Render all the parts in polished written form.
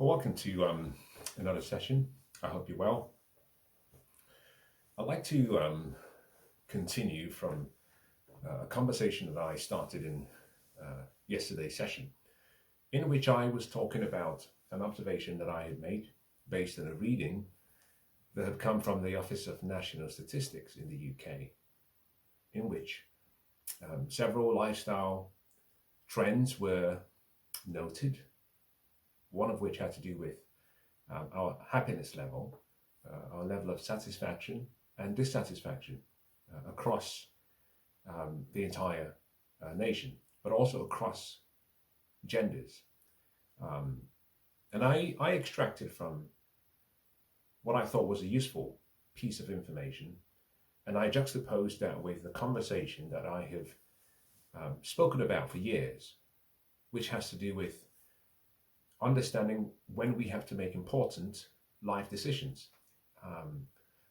Well, welcome to another session. I hope you're well. I'd like to continue from a conversation that I started in yesterday's session, in which I was talking about an observation that I had made based on a reading that had come from the Office of National Statistics in the UK, in which several lifestyle trends were noted, one of which had to do with our happiness level, our level of satisfaction and dissatisfaction across the entire nation, but also across genders. And I extracted from what I thought was a useful piece of information, and I juxtaposed that with the conversation that I have spoken about for years, which has to do with understanding when we have to make important life decisions,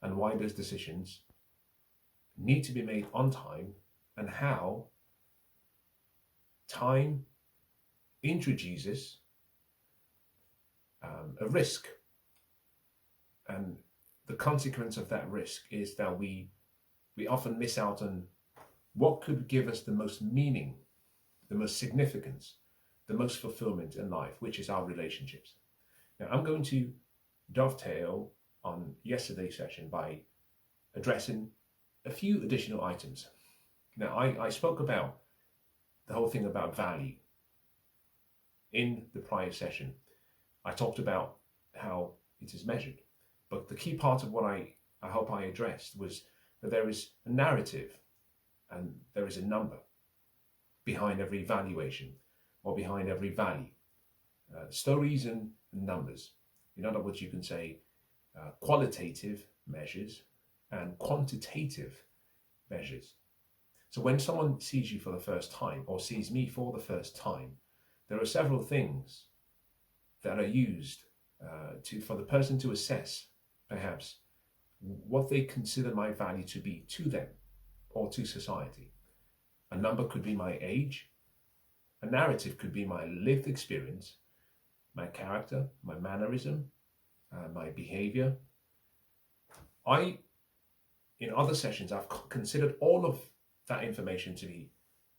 and why those decisions need to be made on time, and how time introduces a risk. And the consequence of that risk is that we often miss out on what could give us the most meaning, the most significance, the most fulfillment in life, which is our relationships. Now, I'm going to dovetail on yesterday's session by addressing a few additional items. Now, I spoke about the whole thing about value in the prior session. I talked about how it is measured, but the key part of what I hope I addressed was that there is a narrative and there is a number behind every valuation or behind every value. Stories and numbers. In other words, you can say qualitative measures and quantitative measures. So when someone sees you for the first time or sees me for the first time, there are several things that are used for the person to assess perhaps what they consider my value to be to them or to society. A number could be my age. A narrative could be my lived experience, my character, my mannerism, my behavior. In other sessions, I've considered all of that information to be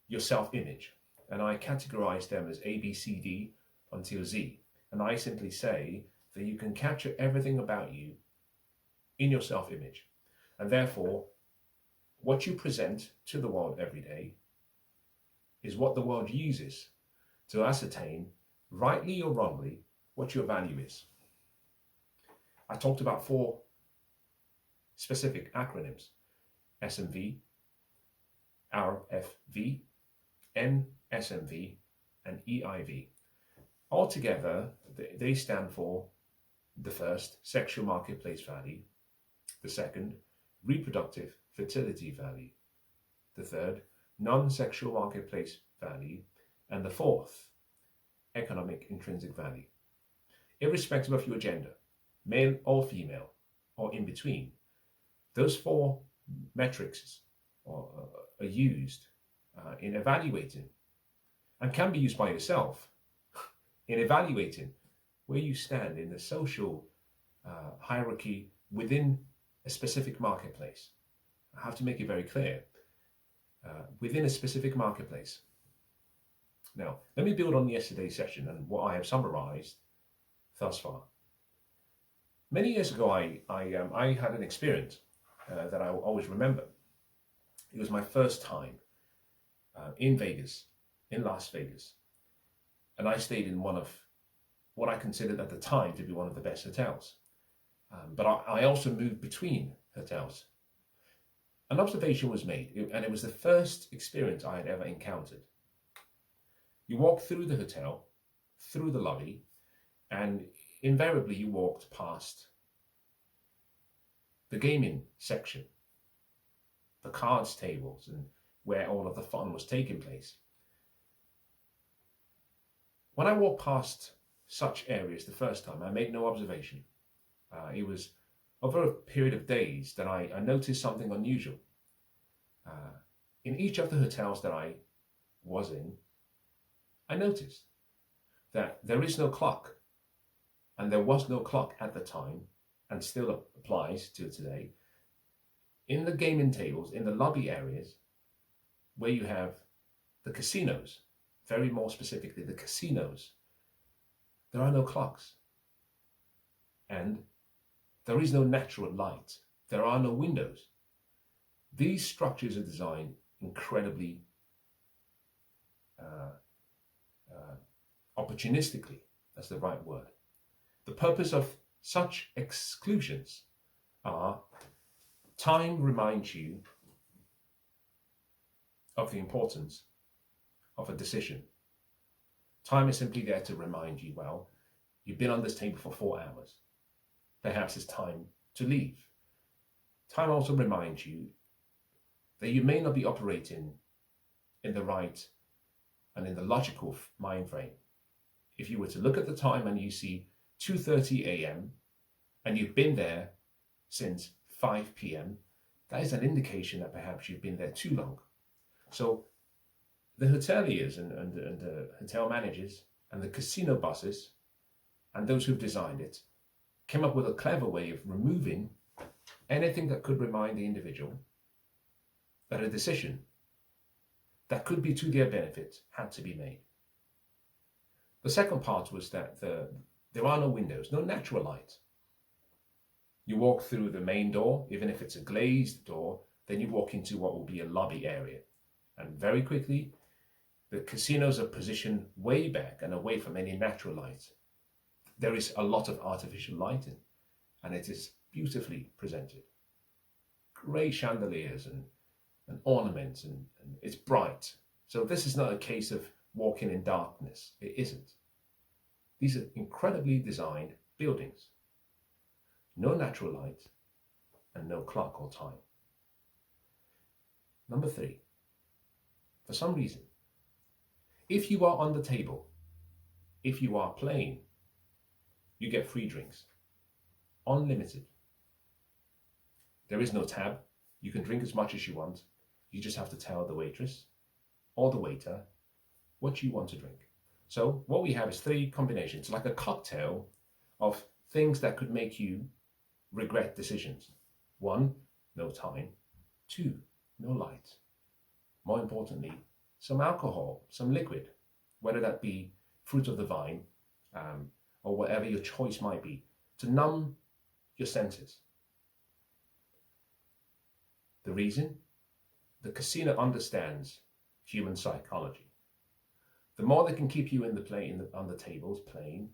your self-image, and I categorize them as A, B, C, D until Z. And I simply say that you can capture everything about you in your self-image. And therefore, what you present to the world every day is what the world uses to ascertain, rightly or wrongly, what your value is. I talked about 4 specific acronyms: SMV, RFV, NSMV, and EIV. Altogether, they stand for the first, sexual marketplace value; the second, reproductive fertility value; the third, non-sexual marketplace value; and the fourth, economic intrinsic value. Irrespective of your gender, male or female, or in between, those 4 metrics are used in evaluating, and can be used by yourself in evaluating where you stand in the social hierarchy within a specific marketplace. I have to make it very clear. Within a specific marketplace. Now, let me build on yesterday's session and what I have summarized thus far. Many years ago, I had an experience that I will always remember. It was my first time in Vegas, in Las Vegas. And I stayed in one of what I considered at the time to be one of the best hotels. But I also moved between hotels. An observation was made, and it was the first experience I had ever encountered. You walked through the hotel, through the lobby, and invariably you walked past the gaming section, the cards tables, and where all of the fun was taking place. When I walked past such areas the first time, I made no observation. It was over a period of days that I noticed something unusual. In each of the hotels that I was in, I noticed that there is no clock and there was no clock at the time, and still applies to today, in the gaming tables, in the lobby areas, where you have the casinos, very more specifically the casinos, there are no clocks. And there is no natural light. There are no windows. These structures are designed incredibly opportunistically. That's the right word. The purpose of such exclusions are: time reminds you of the importance of a decision. Time is simply there to remind you, well, you've been on this table for 4 hours. Perhaps it's time to leave. Time also reminds you that you may not be operating in the right and in the logical mind frame. If you were to look at the time and you see 2:30 a.m. and you've been there since 5 p.m., that is an indication that perhaps you've been there too long. So the hoteliers and the hotel managers and the casino bosses and those who've designed it came up with a clever way of removing anything that could remind the individual that a decision that could be to their benefit had to be made. The second part was that there are no windows, no natural light. You walk through the main door, even if it's a glazed door, then you walk into what will be a lobby area. And very quickly, the casinos are positioned way back and away from any natural light. There is a lot of artificial lighting, and it is beautifully presented. Great chandeliers and ornaments, and it's bright. So this is not a case of walking in darkness. It isn't. These are incredibly designed buildings. No natural light and no clock or time. Number 3, for some reason, if you are on the table, if you are playing, you get free drinks. Unlimited. There is no tab. You can drink as much as you want. You just have to tell the waitress or the waiter what you want to drink. So what we have is 3 combinations, like a cocktail of things that could make you regret decisions. 1, no time. 2, no light. More importantly, some alcohol, some liquid, whether that be fruit of the vine or whatever your choice might be, to numb your senses. The reason? The casino understands human psychology. The more they can keep you in the play on the tables playing,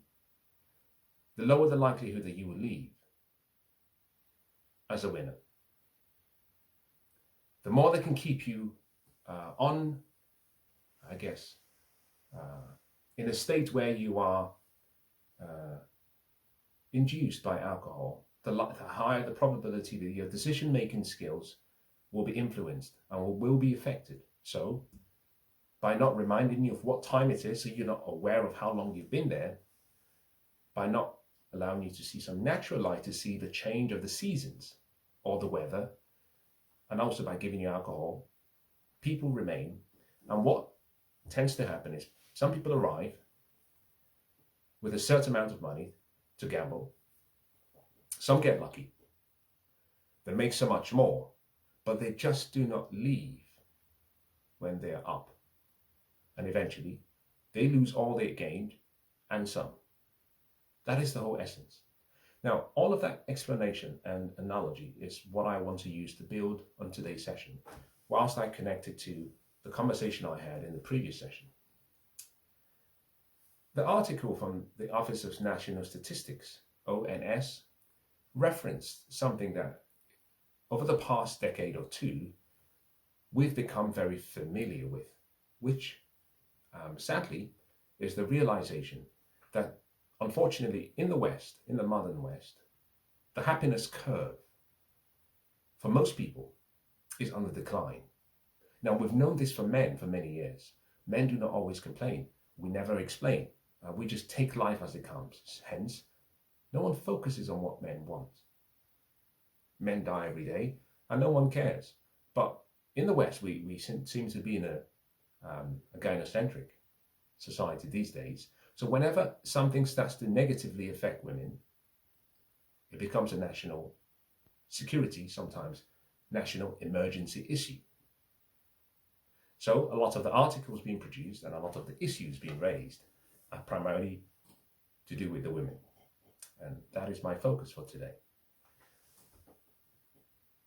the lower the likelihood that you will leave as a winner. The more they can keep you in a state where you are induced by alcohol, the higher the probability that your decision-making skills will be influenced and will be affected. So, by not reminding you of what time it is, so you're not aware of how long you've been there, by not allowing you to see some natural light to see the change of the seasons or the weather, and also by giving you alcohol, people remain. And what tends to happen is some people arrive with a certain amount of money to gamble. Some get lucky. They make so much more, but they just do not leave when they're up. And eventually, they lose all they gained and some. That is the whole essence. Now, all of that explanation and analogy is what I want to use to build on today's session, whilst I connect it to the conversation I had in the previous session. The article from the Office of National Statistics, ONS, referenced something that over the past decade or two, we've become very familiar with, which sadly is the realization that unfortunately in the West, in the modern West, the happiness curve for most people is on the decline. Now, we've known this for men for many years. Men do not always complain. We never explain. We just take life as it comes. Hence, no one focuses on what men want. Men die every day and no one cares. But in the West, we seem to be in a gynocentric society these days. So whenever something starts to negatively affect women, it becomes a national security, sometimes national emergency issue. So a lot of the articles being produced and a lot of the issues being raised are primarily to do with the women. And that is my focus for today.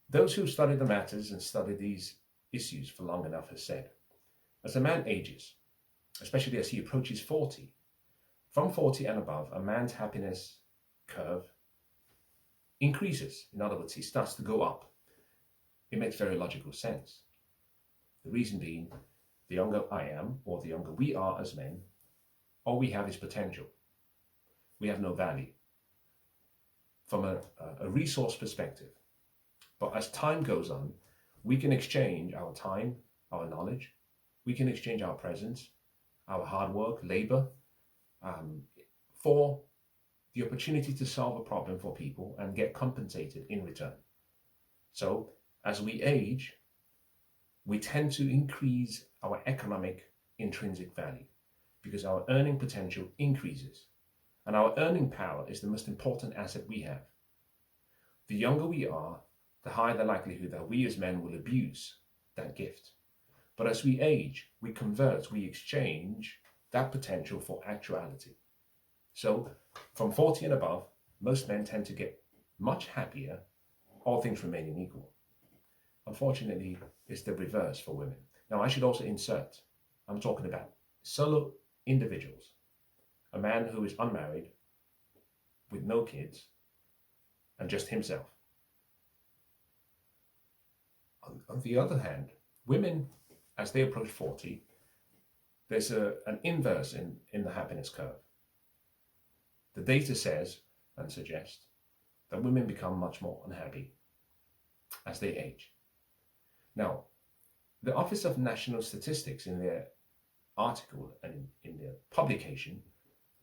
Those who study the matters and study these issues for long enough have said, as a man ages, especially as he approaches 40, from 40 and above, a man's happiness curve increases. In other words, he starts to go up. It makes very logical sense. The reason being, the younger I am, or the younger we are as men, all we have is potential. We have no value from a resource perspective. But as time goes on, we can exchange our time, our knowledge, we can exchange our presence, our hard work, labor, for the opportunity to solve a problem for people and get compensated in return. So as we age, we tend to increase our economic intrinsic value because our earning potential increases. And our earning power is the most important asset we have. The younger we are, the higher the likelihood that we as men will abuse that gift. But as we age, we convert, we exchange that potential for actuality. So from 40 and above, most men tend to get much happier, all things remaining equal. Unfortunately, it's the reverse for women. Now, I should also insert, I'm talking about solo individuals, a man who is unmarried, with no kids, and just himself. On the other hand, women, as they approach 40, there's an inverse in the happiness curve. The data says and suggests that women become much more unhappy as they age. Now, the Office of National Statistics in their article and in their publication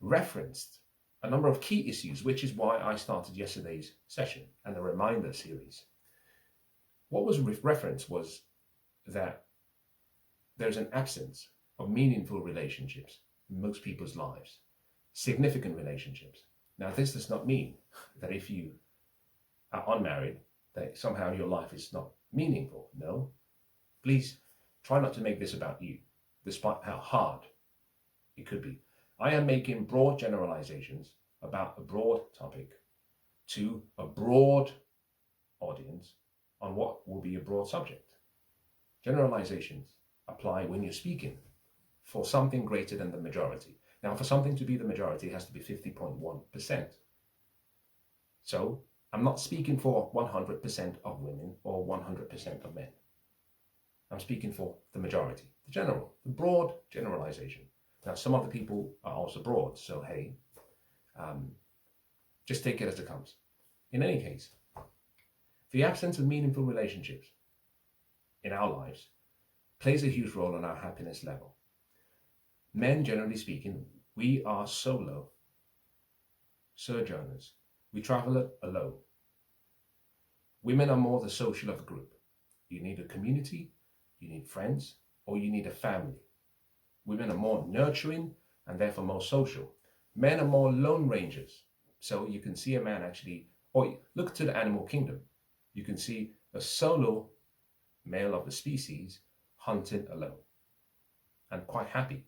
referenced a number of key issues, which is why I started yesterday's session and the reminder series. What was referenced was that there's an absence of meaningful relationships in most people's lives, significant relationships. Now, this does not mean that if you are unmarried, that somehow your life is not meaningful. No, please try not to make this about you, despite how hard it could be. I am making broad generalizations about a broad topic to a broad audience on what will be a broad subject. Generalizations apply when you're speaking for something greater than the majority. Now, for something to be the majority, it has to be 50.1%. So I'm not speaking for 100% of women or 100% of men. I'm speaking for the majority, the general, the broad generalization. Now, some of the people are also broad, so hey, just take it as it comes. In any case, the absence of meaningful relationships in our lives plays a huge role on our happiness level. Men, generally speaking, we are solo sojourners. We travel alone. Women are more the social of the group. You need a community, you need friends, or you need a family. Women are more nurturing and therefore more social. Men are more lone rangers. So you can see a man actually, or look to the animal kingdom. You can see a solo male of the species hunting alone and quite happy.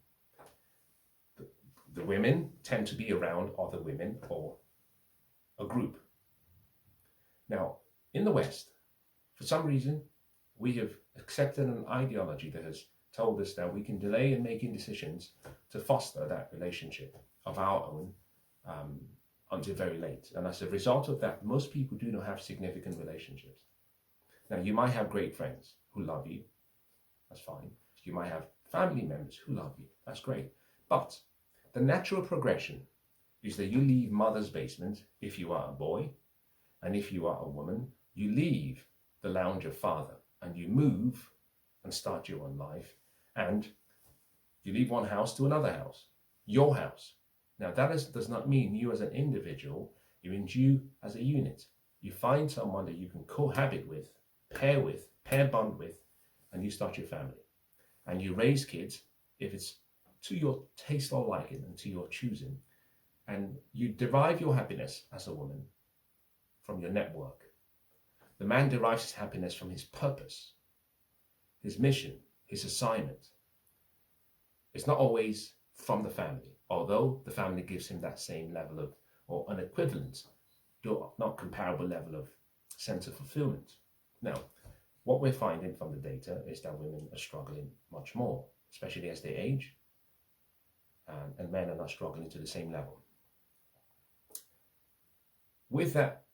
The women tend to be around other women or a group. Now, in the West, for some reason, we have accepted an ideology that has told us that we can delay in making decisions to foster that relationship of our own until very late. And as a result of that, most people do not have significant relationships. Now, you might have great friends who love you. That's fine. You might have family members who love you. That's great. But the natural progression is that you leave mother's basement if you are a boy, and if you are a woman, you leave the lounge of father and you move and start your own life, and you leave one house to another house, your house. Now that does not mean you as an individual, you mean you as a unit. You find someone that you can cohabit with, pair bond with, and you start your family. And you raise kids, if it's to your taste or liking and to your choosing. And you derive your happiness as a woman from your network. The man derives his happiness from his purpose, his mission, his assignment. It's not always from the family, although the family gives him that same level of, or an equivalent, not comparable level of sense of fulfillment. Now, what we're finding from the data is that women are struggling much more, especially as they age, and men are not struggling to the same level. With that,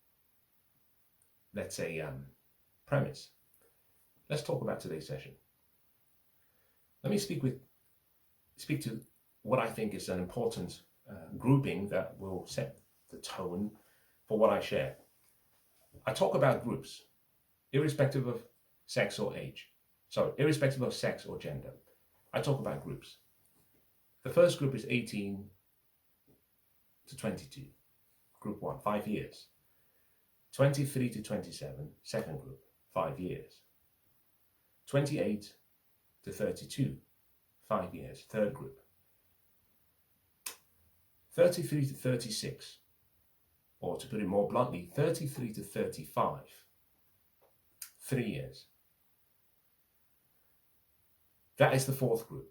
let's say, premise, let's talk about today's session. Let me speak to what I think is an important grouping that will set the tone for what I share. I talk about groups, irrespective of sex or age. So, irrespective of sex or gender. I talk about groups. The first group is 18 to 22. Group 1, 5 years. 23 to 27, second group, 5 years. 28 to 32, 5 years, third group. 33 to 36, or to put it more bluntly, 33 to 35, 3 years. That is the fourth group.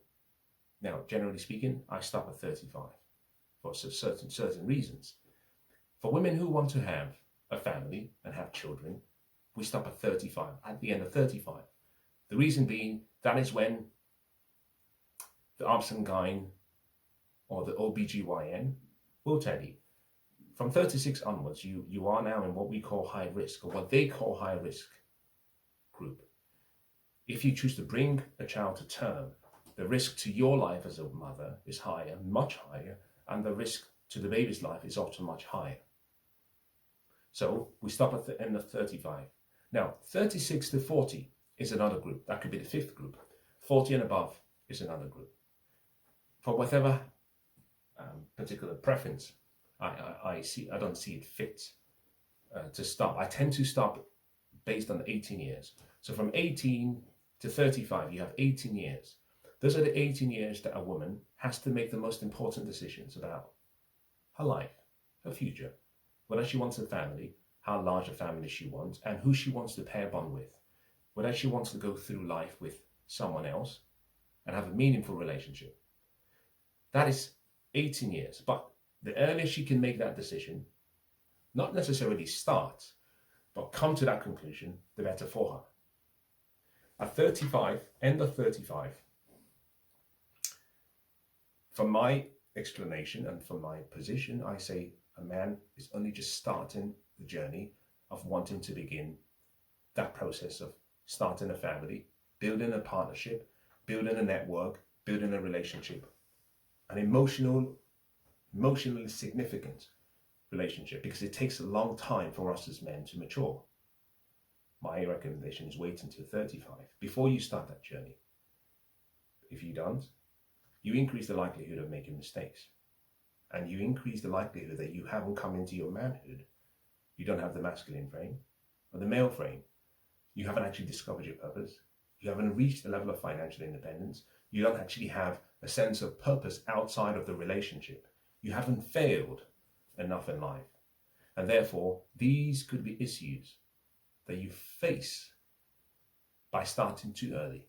Now, generally speaking, I stop at 35 for certain reasons. For women who want to have a family and have children, we stop at 35, at the end of 35. The reason being, that is when the Obs-Gyn or the OBGYN will tell you, from 36 onwards, you are now in what we call high risk, or what they call high risk group. If you choose to bring a child to term, the risk to your life as a mother is higher, much higher, and the risk to the baby's life is also much higher. So we stop at the end of 35. Now, 36 to 40 is another group. That could be the fifth group. 40 and above is another group. For whatever particular preference, I don't see it fit to stop. I tend to stop based on 18 years. So from 18 to 35, you have 18 years. Those are the 18 years that a woman has to make the most important decisions about her life, her future, whether she wants a family, how large a family she wants, and who she wants to pair bond with, whether she wants to go through life with someone else and have a meaningful relationship. That is 18 years. But the earlier she can make that decision, not necessarily start, but come to that conclusion, the better for her. At 35, end of 35, from my explanation and from my position, I say a man is only just starting the journey of wanting to begin that process of starting a family, building a partnership, building a network, building a relationship, an emotionally significant relationship, because it takes a long time for us as men to mature. My recommendation is wait until 35 before you start that journey. If you don't, you increase the likelihood of making mistakes, and you increase the likelihood that you haven't come into your manhood. You don't have the masculine frame or the male frame. You haven't actually discovered your purpose. You haven't reached the level of financial independence. You don't actually have a sense of purpose outside of the relationship. You haven't failed enough in life. And therefore, these could be issues that you face by starting too early.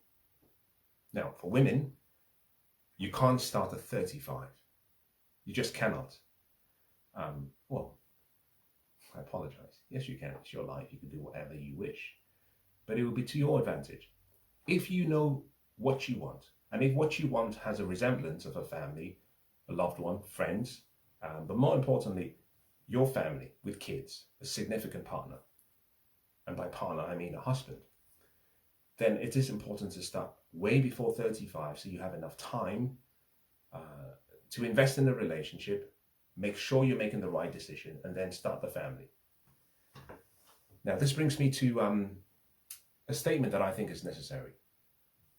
Now, for women, you can't start at 35. You just cannot. Well, I apologize. Yes, you can. It's your life. You can do whatever you wish. But it will be to your advantage. If you know what you want, and if what you want has a resemblance of a family, a loved one, friends, but more importantly, your family with kids, a significant partner, and by partner I mean a husband, then it is important to start way before 35 so you have enough time to invest in the relationship, make sure you're making the right decision, and then start the family. Now, this brings me to a statement that I think is necessary.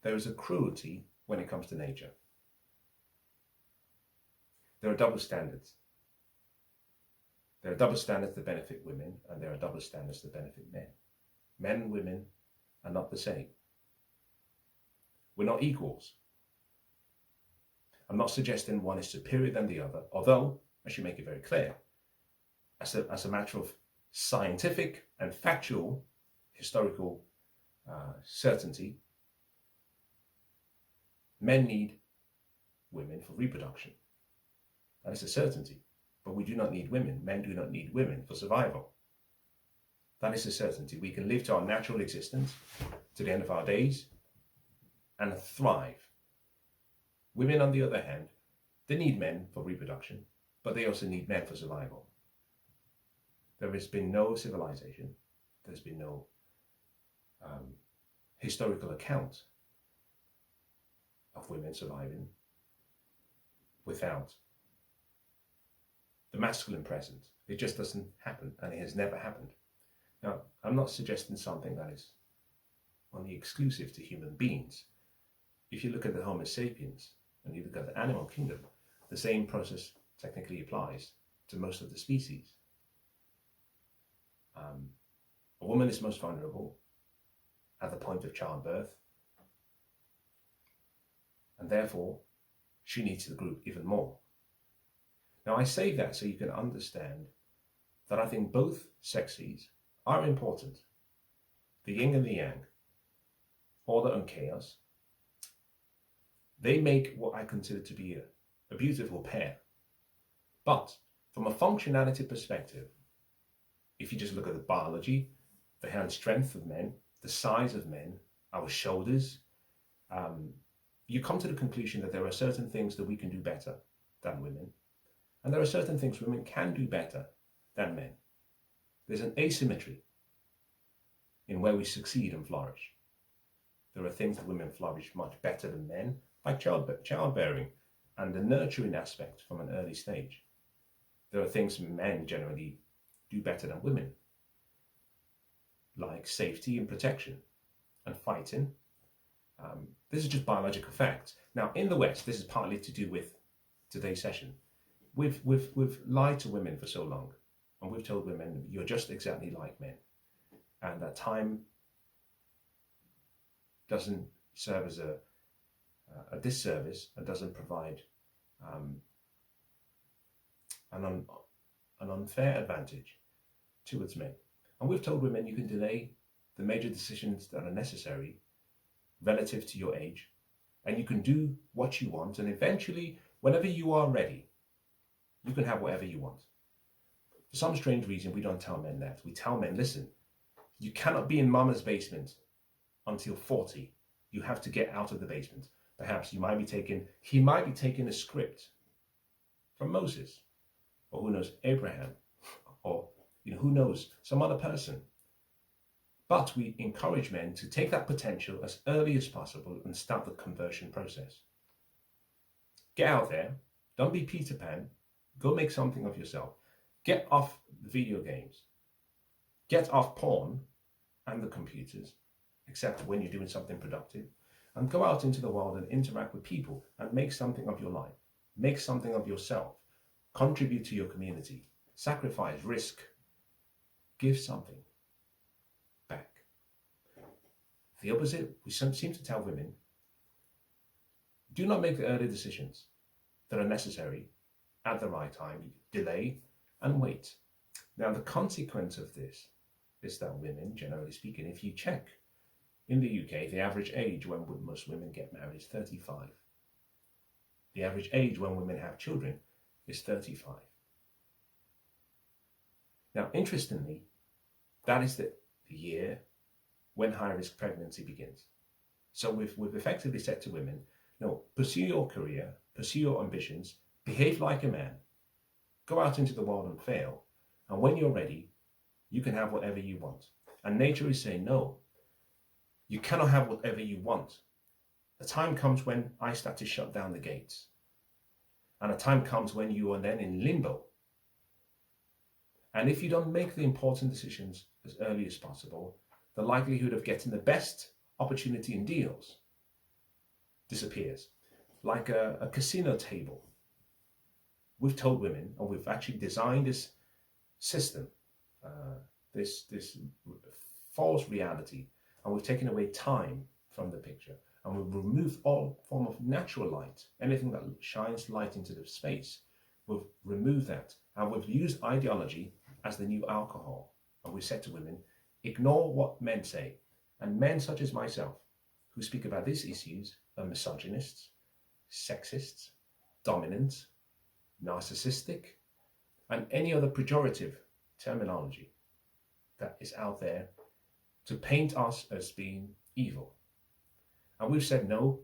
There is a cruelty when it comes to nature. There are double standards. There are double standards that benefit women, and there are double standards that benefit men. Men and women are not the same. We're not equals. I'm not suggesting one is superior than the other, although I should make it very clear, as a matter of scientific and factual historical certainty, men need women for reproduction. That is a certainty. But we do not need women. Men do not need women for survival. That is a certainty. We can live to our natural existence, to the end of our days, and thrive. Women, on the other hand, they need men for reproduction, but they also need men for survival. There has been no civilization, there's been no historical account of women surviving without the masculine present. It just doesn't happen, and it has never happened. Now, I'm not suggesting something that is only exclusive to human beings. If you look at the Homo sapiens and you look at the animal kingdom, the same process technically applies to most of the species. A woman is most vulnerable at the point of childbirth, and therefore she needs the group even more. Now, I say that so you can understand that I think both sexes are important. The yin and the yang, order and chaos, they make what I consider to be a beautiful pair. But from a functionality perspective, if you just look at the biology, the hand strength of men, the size of men, our shoulders, you come to the conclusion that there are certain things that we can do better than women. And there are certain things women can do better than men. There's an asymmetry in where we succeed and flourish. There are things that women flourish much better than men, like childbearing and the nurturing aspect from an early stage. There are things men generally do better than women, like safety and protection and fighting. This is just biological facts. Now, in the West, this is partly to do with today's session. We've lied to women for so long, and we've told women, you're just exactly like men. And that time doesn't serve as a disservice and doesn't provide an unfair advantage towards men. And we've told women you can delay the major decisions that are necessary relative to your age, and you can do what you want, and eventually, whenever you are ready, you can have whatever you want. For some strange reason, we don't tell men that. We tell men, listen, you cannot be in mama's basement until 40. You have to get out of the basement. Perhaps he might be taking a script from Moses, or who knows, Abraham, or who knows, some other person. But we encourage men to take that potential as early as possible and start the conversion process. Get out there. Don't be Peter Pan. Go make something of yourself. Get off the video games. Get off porn and the computers, except when you're doing something productive. And go out into the world and interact with people and make something of your life. Make something of yourself. Contribute to your community. Sacrifice, risk. Give something back. The opposite, we seem to tell women, do not make the early decisions that are necessary at the right time. Delay and wait. Now, the consequence of this is that women, generally speaking, if you check in the UK, the average age when most women get married is 35. The average age when women have children is 35. Now, interestingly, that is the year when high-risk pregnancy begins. So we've effectively said to women, no, pursue your career, pursue your ambitions, behave like a man, go out into the world and fail, and when you're ready, you can have whatever you want. And nature is saying, no, you cannot have whatever you want. The time comes when I start to shut down the gates. And a time comes when you are then in limbo. And if you don't make the important decisions as early as possible, the likelihood of getting the best opportunity and deals disappears. Like a casino table. We've told women, and we've actually designed this system, this false reality, and we've taken away time from the picture. and we've removed all form of natural light, anything that shines light into the space. We've removed that, and we've used ideology as the new alcohol. And we said to women, ignore what men say. And men such as myself, who speak about these issues, are misogynists, sexists, dominant, narcissistic, and any other pejorative terminology that is out there to paint us as being evil. And we've said, no,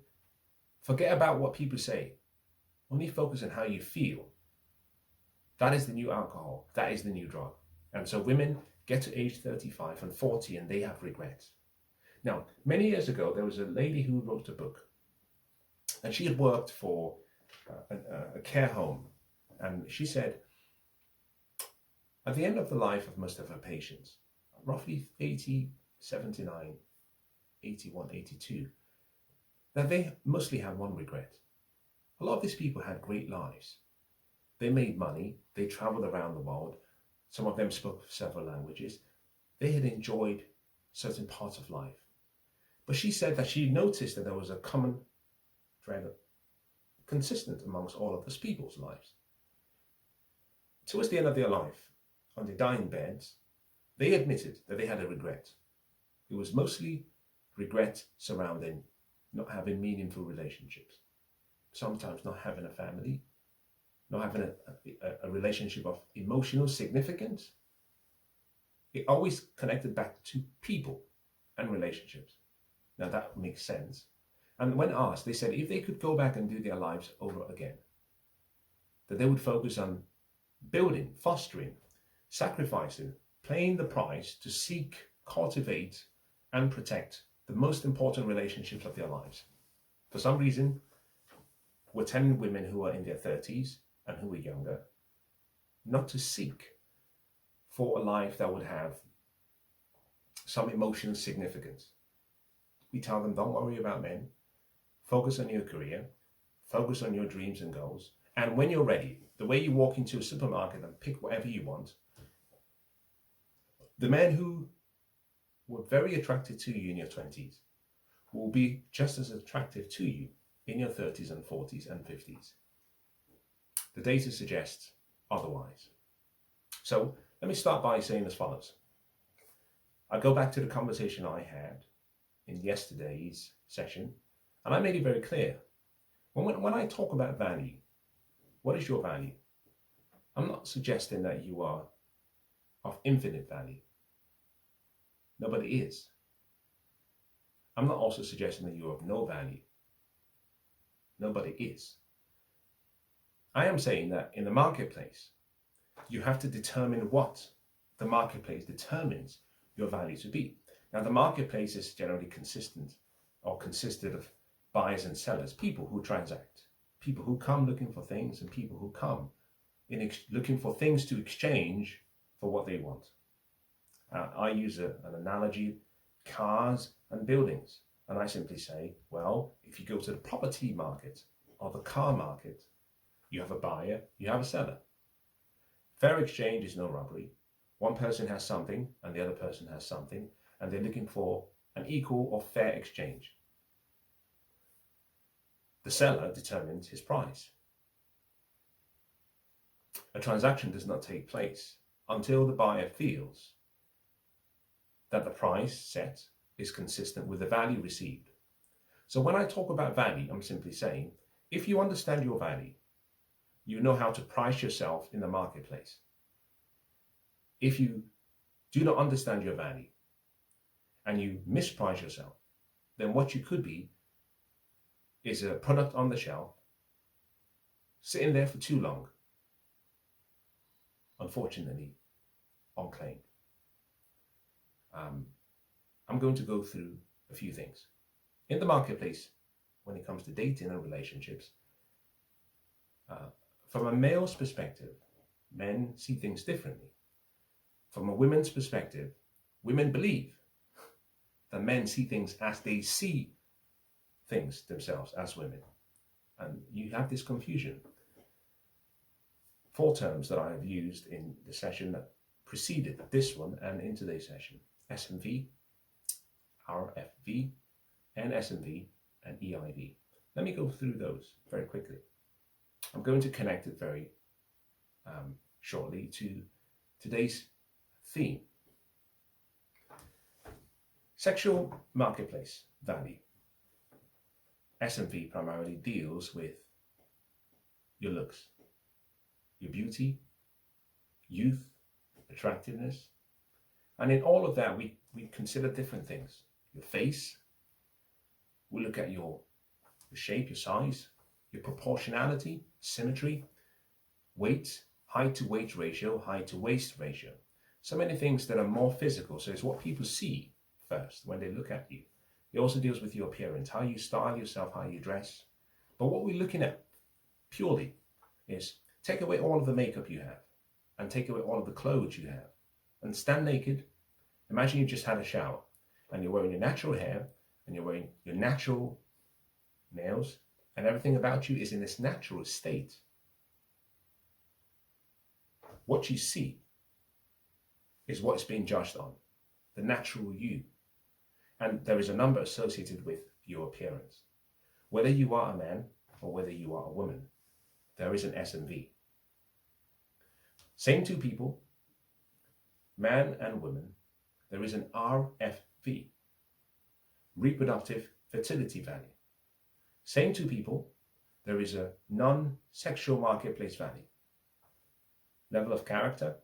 forget about what people say. Only focus on how you feel. That is the new alcohol. That is the new drug. And so women get to age 35 and 40 and they have regrets. Now, many years ago, there was a lady who wrote a book, and she had worked for a care home. And she said, at the end of the life of most of her patients, roughly 80, 79, 81, 82, that they mostly had one regret. A lot of these people had great lives. They made money, they traveled around the world, some of them spoke several languages. They had enjoyed certain parts of life. But she said that she noticed that there was a common thread consistent amongst all of those people's lives. Towards the end of their life, on their dying beds, they admitted that they had a regret. It was mostly regret surrounding not having meaningful relationships, sometimes not having a family, not having a relationship of emotional significance. It always connected back to people and relationships. Now that makes sense. And when asked, they said if they could go back and do their lives over again, that they would focus on building, fostering, sacrificing, paying the price to seek, cultivate, and protect the most important relationships of their lives. For some reason, we're telling women who are in their 30s and who are younger not to seek for a life that would have some emotional significance. We tell them, don't worry about men, focus on your career, focus on your dreams and goals, and when you're ready, the way you walk into a supermarket and pick whatever you want, the men who were very attracted to you in your 20s will be just as attractive to you in your 30s and 40s and 50s. The data suggests otherwise. So let me start by saying as follows. I go back to the conversation I had in yesterday's session, and I made it very clear. When I talk about value, what is your value? I'm not suggesting that you are of infinite value. Nobody is. I'm not also suggesting that you're of no value. Nobody is. I am saying that in the marketplace, you have to determine what the marketplace determines your value to be. Now, the marketplace is generally consistent or consisted of buyers and sellers, people who transact, people who come looking for things and people who come looking for things to exchange for what they want. I use an analogy, cars and buildings. And I simply say, well, if you go to the property market or the car market, you have a buyer, you have a seller. Fair exchange is no robbery. One person has something and the other person has something, and they're looking for an equal or fair exchange. The seller determines his price. A transaction does not take place until the buyer feels that the price set is consistent with the value received. So when I talk about value, I'm simply saying, if you understand your value, you know how to price yourself in the marketplace. If you do not understand your value and you misprice yourself, then what you could be is a product on the shelf, sitting there for too long, unfortunately, unclaimed. I'm going to go through a few things. In the marketplace, when it comes to dating and relationships, from a male's perspective, men see things differently. From a woman's perspective, women believe that men see things as they see things themselves as women. And you have this confusion. 4 terms that I have used in the session that preceded this one and in today's session: SMV, RFV, and SMV, and EIV. Let me go through those very quickly. I'm going to connect it very shortly to today's theme. Sexual marketplace value. SMV primarily deals with your looks, your beauty, youth, attractiveness. And in all of that, we consider different things. Your face, we look at your shape, your size, your proportionality, symmetry, weight, height to weight ratio, height to waist ratio. So many things that are more physical. So it's what people see first when they look at you. It also deals with your appearance, how you style yourself, how you dress. But what we're looking at purely is take away all of the makeup you have and take away all of the clothes you have and stand naked. Imagine you just had a shower and you're wearing your natural hair and you're wearing your natural nails and everything about you is in this natural state. What you see is what is being judged on, the natural you. And there is a number associated with your appearance. Whether you are a man or whether you are a woman, there is an SMV. Same two people, man and woman, there is an RFV, reproductive fertility value. Same two people, there is a non-sexual marketplace value. Level of character,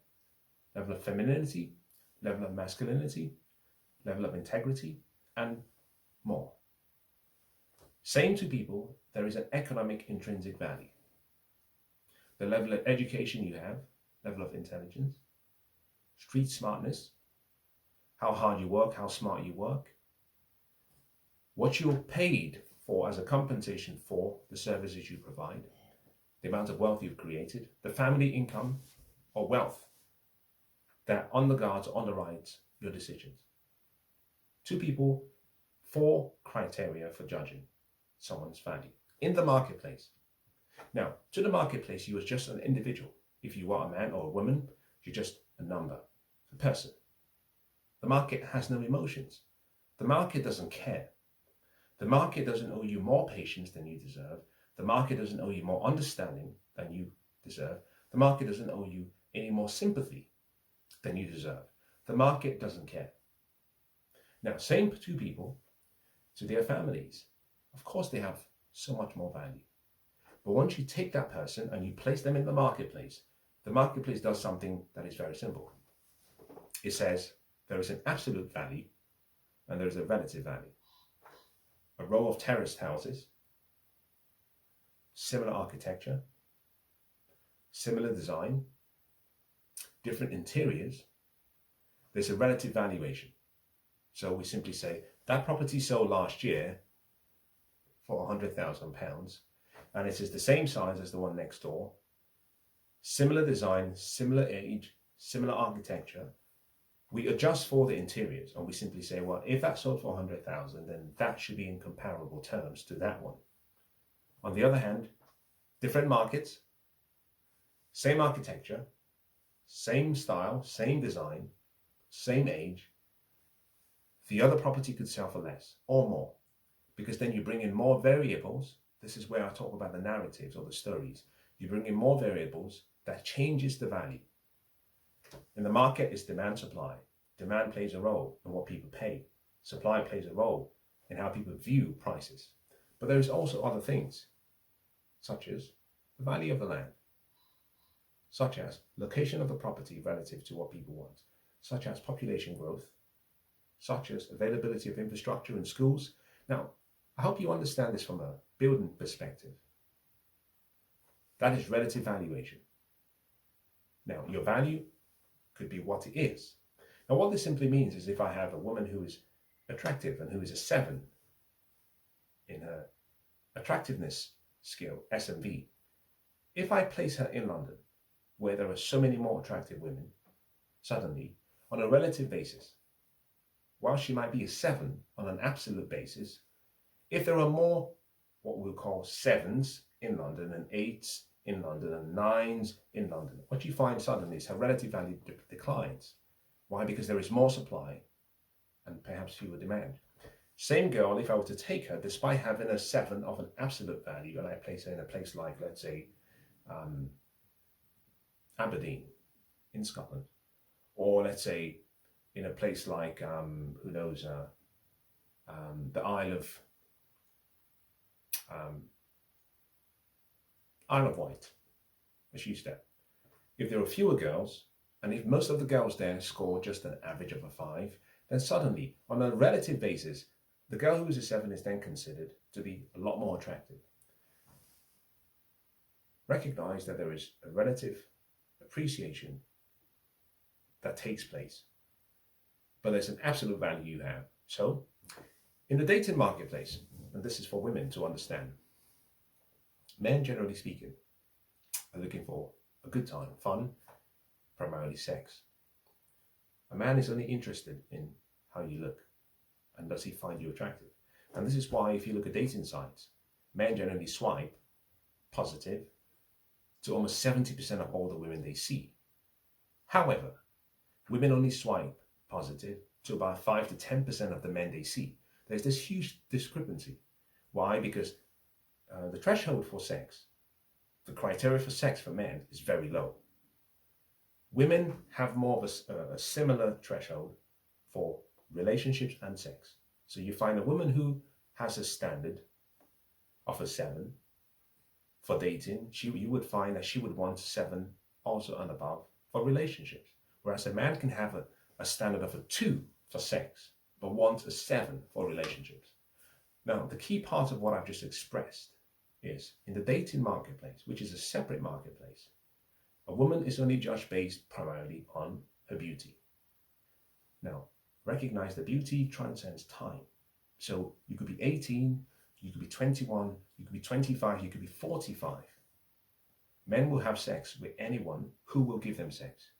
level of femininity, level of masculinity, level of integrity, and more. Same two people, there is an economic intrinsic value. The level of education you have, level of intelligence, street smartness, how hard you work, how smart you work, what you're paid for as a compensation for the services you provide, the amount of wealth you've created, the family income or wealth that undergirds or underwrites your decisions. Two people, four criteria for judging someone's value in the marketplace. Now, to the marketplace, you are just an individual. If you are a man or a woman, you're just a number, a person. The market has no emotions. The market doesn't care. The market doesn't owe you more patience than you deserve. The market doesn't owe you more understanding than you deserve. The market doesn't owe you any more sympathy than you deserve. The market doesn't care. Now, same two people to their families. Of course, they have so much more value. But once you take that person and you place them in the marketplace does something that is very simple. It says there is an absolute value and there is a relative value. A row of terraced houses, similar architecture, similar design, different interiors, there's a relative valuation. So we simply say that property sold last year for £100,000 and it is the same size as the one next door, similar design, similar age, similar architecture. We adjust for the interiors and we simply say, well, if that sold for 100,000, then that should be in comparable terms to that one. On the other hand, different markets, same architecture, same style, same design, same age. The other property could sell for less or more because then you bring in more variables. This is where I talk about the narratives or the stories. You bring in more variables that changes the value. In the market, it's demand, supply. Demand plays a role in what people pay. Supply plays a role in how people view prices. But there's also other things, such as the value of the land, such as location of the property relative to what people want, such as population growth, such as availability of infrastructure in schools. Now, I hope you understand this from a building perspective. That is relative valuation. Now, your value could be what it is. Now, what this simply means is if I have a woman who is attractive and who is a 7 in her attractiveness scale, SMV, if I place her in London, where there are so many more attractive women, suddenly, on a relative basis, while she might be a 7 on an absolute basis, if there are more what we'll call 7s in London and 8s in London and 9s in London, what you find suddenly is her relative value declines. Why? Because there is more supply and perhaps fewer demand. Same girl, if I were to take her, despite having a 7 of an absolute value, and I place her in a place like, let's say, Aberdeen in Scotland, or let's say in a place like, who knows, the Isle of Wight, as you said. If there are fewer girls, and if most of the girls there score just an average of a 5, then suddenly, on a relative basis, the girl who is a 7 is then considered to be a lot more attractive. Recognize that there is a relative appreciation that takes place, but there's an absolute value you have. So, in the dating marketplace, and this is for women to understand, men, generally speaking, are looking for a good time, fun, primarily sex. A man is only interested in how you look and does he find you attractive. And this is why, if you look at dating sites, men generally swipe positive to almost 70% of all the women they see. However, women only swipe positive to about 5 to 10% of the men they see. There's this huge discrepancy. Why? Because the threshold for sex, the criteria for sex for men, is very low. Women have more of a similar threshold for relationships and sex. So you find a woman who has a standard of a 7 for dating, you would find that she would want 7 also and above for relationships. Whereas a man can have a standard of a 2 for sex, but wants a 7 for relationships. Now, the key part of what I've just expressed is, in the dating marketplace, which is a separate marketplace, a woman is only judged based primarily on her beauty. Now, recognize that beauty transcends time. So you could be 18, you could be 21, you could be 25, you could be 45. Men will have sex with anyone who will give them sex.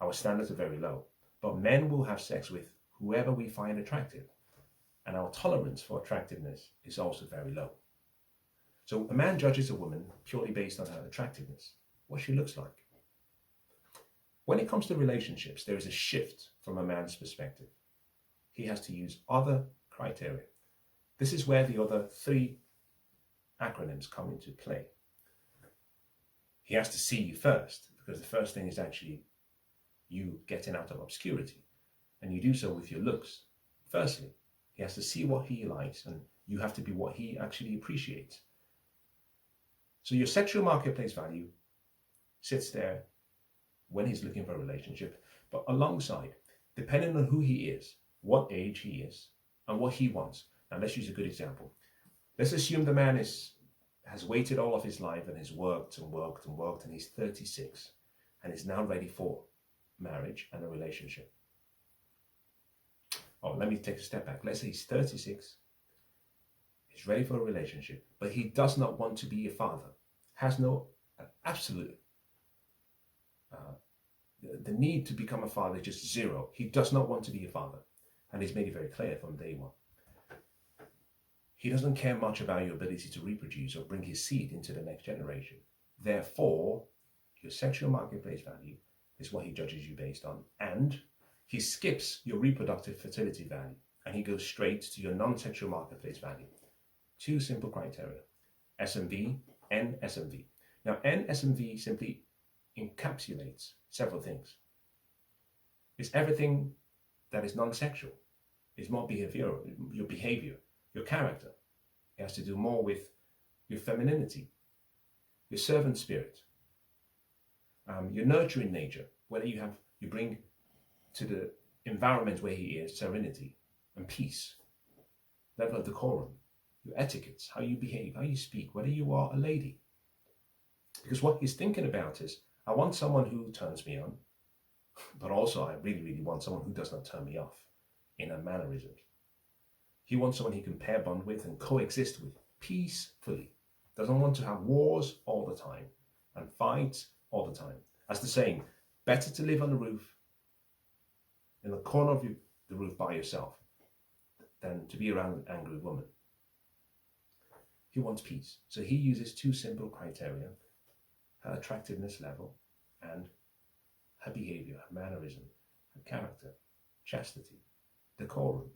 Our standards are very low, but men will have sex with whoever we find attractive. And our tolerance for attractiveness is also very low. So a man judges a woman purely based on her attractiveness, what she looks like. When it comes to relationships, there is a shift from a man's perspective. He has to use other criteria. This is where the other 3 acronyms come into play. He has to see you first, because the first thing is actually you getting out of obscurity. And you do so with your looks. Firstly, he has to see what he likes, and you have to be what he actually appreciates. So your sexual marketplace value sits there when he's looking for a relationship, but alongside, depending on who he is, what age he is, and what he wants. Now let's use a good example. Let's assume the man has waited all of his life and has worked and worked and worked, and he's 36 and is now ready for marriage and a relationship. Oh, let me take a step back. Let's say he's 36, he's ready for a relationship, but he does not want to be a father, has no absolute the need to become a father is just 0. He does not want to be a father, and he's made it very clear from day one. He doesn't care much about your ability to reproduce or bring his seed into the next generation. Therefore, your sexual marketplace value is what he judges you based on, and he skips your reproductive fertility value and he goes straight to your non-sexual marketplace value. 2 simple criteria: SMV, NSMV. Now, NSMV simply encapsulates several things. It's everything that is non-sexual. It's more behavioral, your behavior, your character. It has to do more with your femininity, your servant spirit, your nurturing nature, whether you bring to the environment where he is serenity and peace, level of decorum, your etiquettes, how you behave, how you speak, whether you are a lady. Because what he's thinking about is, I want someone who turns me on, but also I really, really want someone who does not turn me off in her mannerisms. He wants someone he can pair bond with and coexist with peacefully. Doesn't want to have wars all the time and fights all the time. As the saying, better to live on the roof, in the corner of the roof by yourself, than to be around an angry woman. He wants peace. So he uses 2 simple criteria: her attractiveness level and her behavior, her mannerism, her character, chastity, decorum.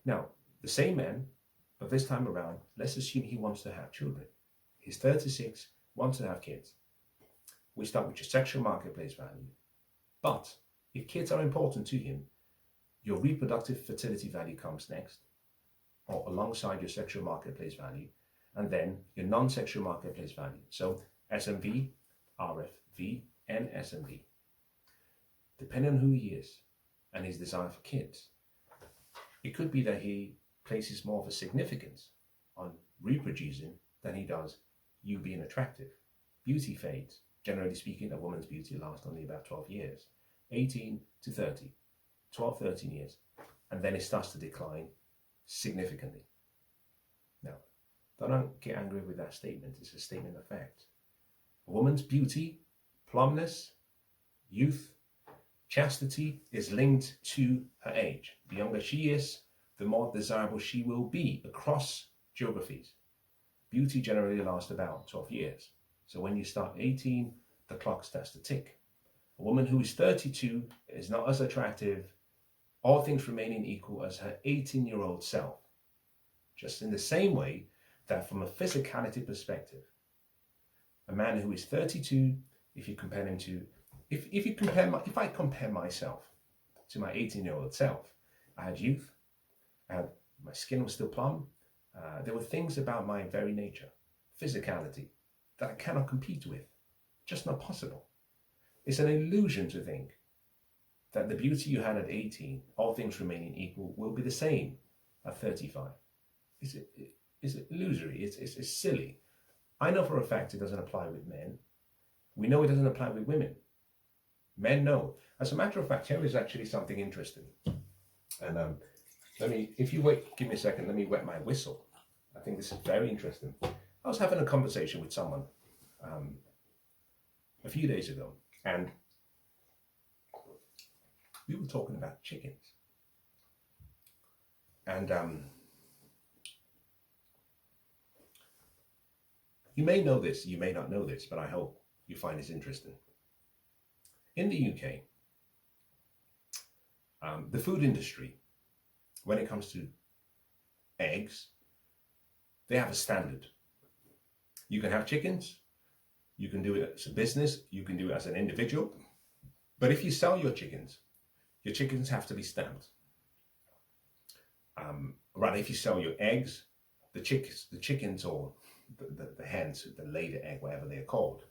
Now, the same man, but this time around, let's assume he wants to have children. He's 36, wants to have kids. We start with your sexual marketplace value. But if kids are important to him, your reproductive fertility value comes next, or alongside your sexual marketplace value, and then your non-sexual marketplace value. So SMV, RFV, and SMV. Depending on who he is and his desire for kids, it could be that he places more of a significance on reproducing than he does you being attractive. Beauty fades. Generally speaking, a woman's beauty lasts only about 12 years, 18 to 30, 12, 13 years, and then it starts to decline significantly. Now, don't get angry with that statement. It's a statement of fact. A woman's beauty, plumpness, youth, chastity is linked to her age. The younger she is, the more desirable she will be across geographies. Beauty generally lasts about 12 years. So when you start 18, the clock starts to tick. A woman who is 32 is not as attractive, all things remaining equal, as her 18-year-old self. Just in the same way that from a physicality perspective, a man who is 32, if you compare him to, if I compare myself to my 18-year-old self, I had youth, my skin was still plump. There were things about my very nature, physicality, that I cannot compete with. Just not possible. It's an illusion to think that the beauty you had at 18, all things remaining equal, will be the same at 35. It's illusory. It's silly. I know for a fact it doesn't apply with men. We know it doesn't apply with women. Men know. As a matter of fact, here is actually something interesting. And if you wait, give me a second, let me wet my whistle. I think this is very interesting. I was having a conversation with someone a few days ago, and we were talking about chickens. And you may know this, you may not know this, but I hope you find this interesting. In the UK, the food industry, when it comes to eggs, they have a standard. You can have chickens, you can do it as a business, you can do it as an individual, but if you sell your chickens have to be stamped. Rather, if you sell your eggs, the chickens or the hens that lay the egg, whatever they're called,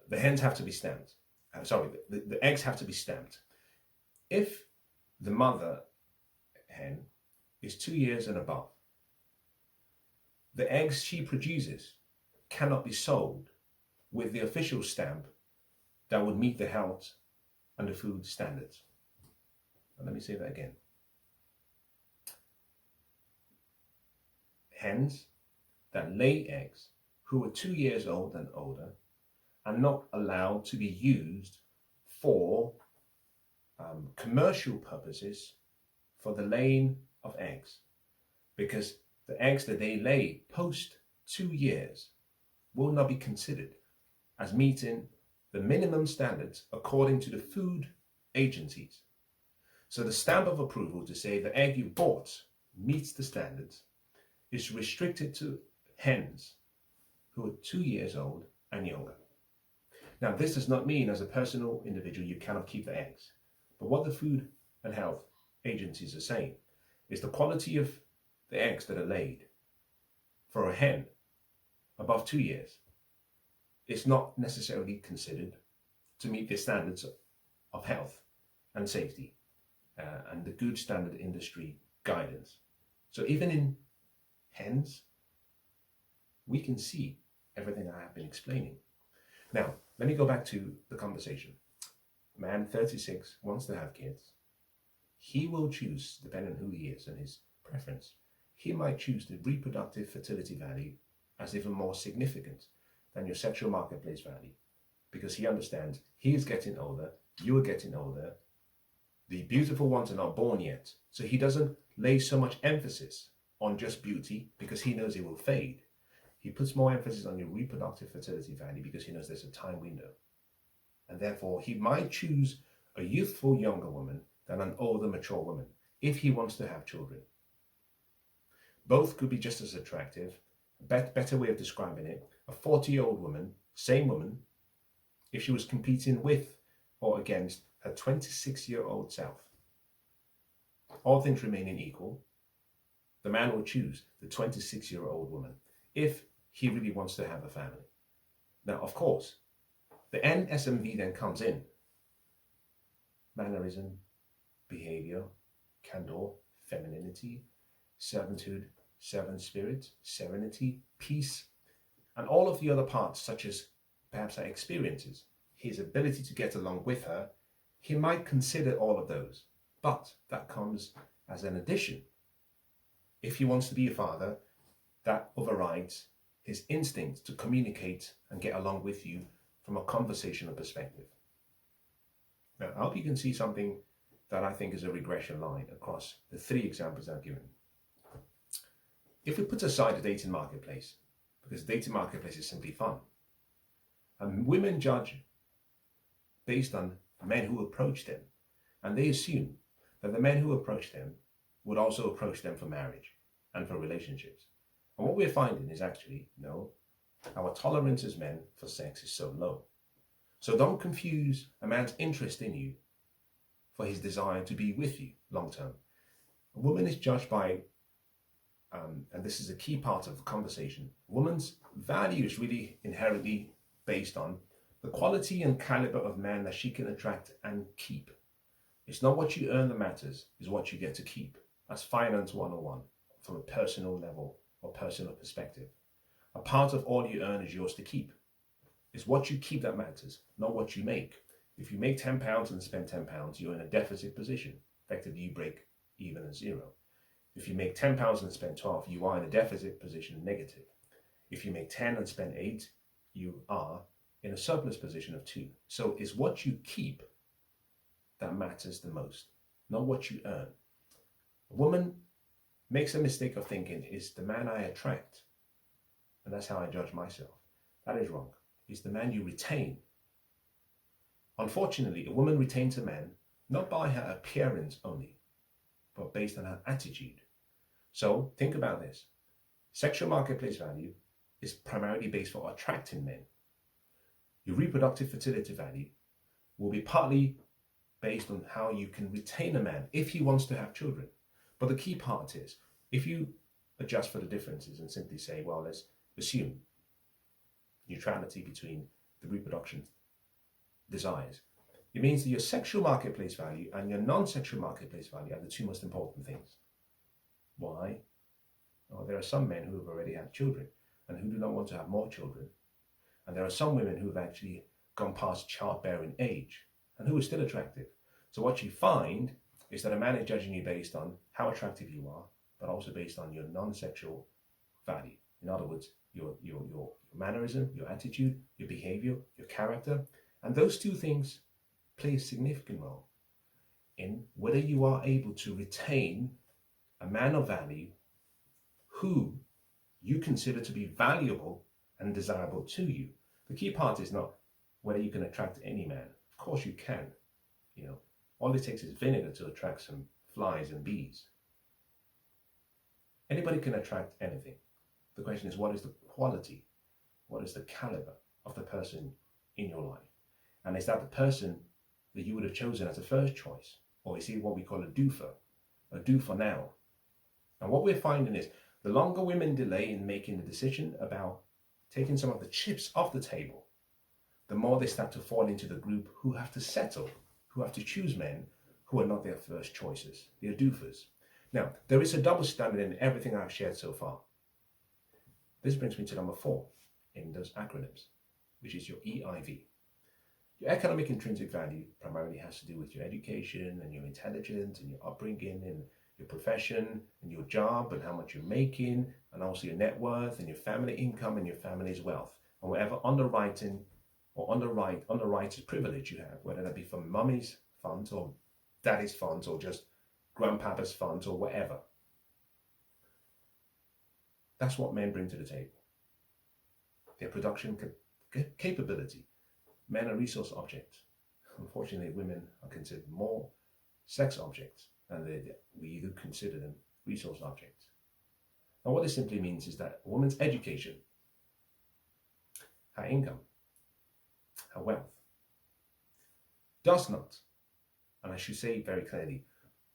the hens have to be stamped. The eggs have to be stamped. If the mother hen is 2 years and above, the eggs she produces cannot be sold with the official stamp that would meet the health and the food standards. And let me say that again. Hens that lay eggs who are 2 years old and older are not allowed to be used for commercial purposes for the laying of eggs, because the eggs that they lay post 2 years will not be considered as meeting the minimum standards according to the food agencies. So the stamp of approval to say the egg you bought meets the standards is restricted to hens who are 2 years old and younger. Now, this does not mean as a personal individual you cannot keep the eggs, but what the food and health agencies are saying is the quality of the eggs that are laid for a hen above 2 years is not necessarily considered to meet the standards of health and safety and the good standard industry guidance. So even in hens, we can see everything I have been explaining. Now, let me go back to the conversation. Man, 36, wants to have kids. He will choose, depending on who he is and his preference, he might choose the reproductive fertility value as even more significant than your sexual marketplace value, because he understands he is getting older, you are getting older, the beautiful ones are not born yet. So he doesn't lay so much emphasis on just beauty because he knows it will fade. He puts more emphasis on your reproductive fertility value because he knows there's a time window. And therefore, he might choose a youthful younger woman than an older mature woman if he wants to have children. Both could be just as attractive. Better way of describing it, a 40-year-old woman, same woman, if she was competing with or against her 26-year-old self, all things remaining equal, the man will choose the 26-year-old woman if he really wants to have a family. Now, of course, the NSMV then comes in. Mannerism, behavior, candor, femininity, servanthood, servant spirit, serenity, peace, and all of the other parts, such as perhaps her experiences, his ability to get along with her. He might consider all of those, but that comes as an addition. If he wants to be a father, that overrides his instinct to communicate and get along with you from a conversational perspective. Now, I hope you can see something that I think is a regression line across the three examples I've given. If we put aside the dating marketplace, because the dating marketplace is simply fun, and women judge based on men who approach them, and they assume that the men who approach them would also approach them for marriage and for relationships. And what we're finding is actually, no, our tolerance as men for sex is so low. So don't confuse a man's interest in you for his desire to be with you long term. A woman is judged by, and this is a key part of the conversation, a woman's value is really inherently based on the quality and caliber of man that she can attract and keep. It's not what you earn that matters, it's what you get to keep. That's finance 101 from a personal level or personal perspective. A part of all you earn is yours to keep. It's what you keep that matters, not what you make. If you make £10 and spend £10, you're in a deficit position. Effectively, you break even at zero. If you make £10 and spend 12, you are in a deficit position, negative. If you make 10 and spend 8, you are in a surplus position of 2. So it's what you keep that matters the most, not what you earn. A woman makes a mistake of thinking, is the man I attract, and that's how I judge myself. That is wrong. It's the man you retain. Unfortunately, a woman retains a man not by her appearance only, but based on her attitude. So think about this. Sexual marketplace value is primarily based for attracting men. Your reproductive fertility value will be partly based on how you can retain a man if he wants to have children. But the key part is, if you adjust for the differences and simply say, well, let's assume neutrality between the reproduction desires, it means that your sexual marketplace value and your non-sexual marketplace value are the two most important things. Why? Well, there are some men who have already had children and who do not want to have more children. And there are some women who have actually gone past childbearing age and who are still attractive. So what you find is that a man is judging you based on how attractive you are, but also based on your non-sexual value. In other words, your mannerism, your attitude, your behavior, your character. And those two things play a significant role in whether you are able to retain a man of value who you consider to be valuable and desirable to you. The key part is not whether you can attract any man. Of course you can. You know, all it takes is vinegar to attract some flies and bees. Anybody can attract anything. The question is, what is the quality? What is the caliber of the person in your life? And is that the person that you would have chosen as a first choice? Or is he what we call a do for now? And what we're finding is, the longer women delay in making the decision about taking some of the chips off the table, the more they start to fall into the group who have to settle, who have to choose men who are not their first choices. They're doofers. Now, there is a double standard in everything I've shared so far. This brings me to number 4 in those acronyms, which is your EIV. Your economic intrinsic value primarily has to do with your education and your intelligence and your upbringing and your profession and your job and how much you're making, and also your net worth and your family income and your family's wealth, and whatever underwriting or underwriter's privilege you have, whether that be from mummy's funds or daddy's funds or just grandpapa's funds or whatever. That's what men bring to the table. Their production capability. Men are resource objects. Unfortunately, women are considered more sex objects, and we do consider them resource objects. Now, what this simply means is that a woman's education, her income, her wealth, does not, and I should say very clearly,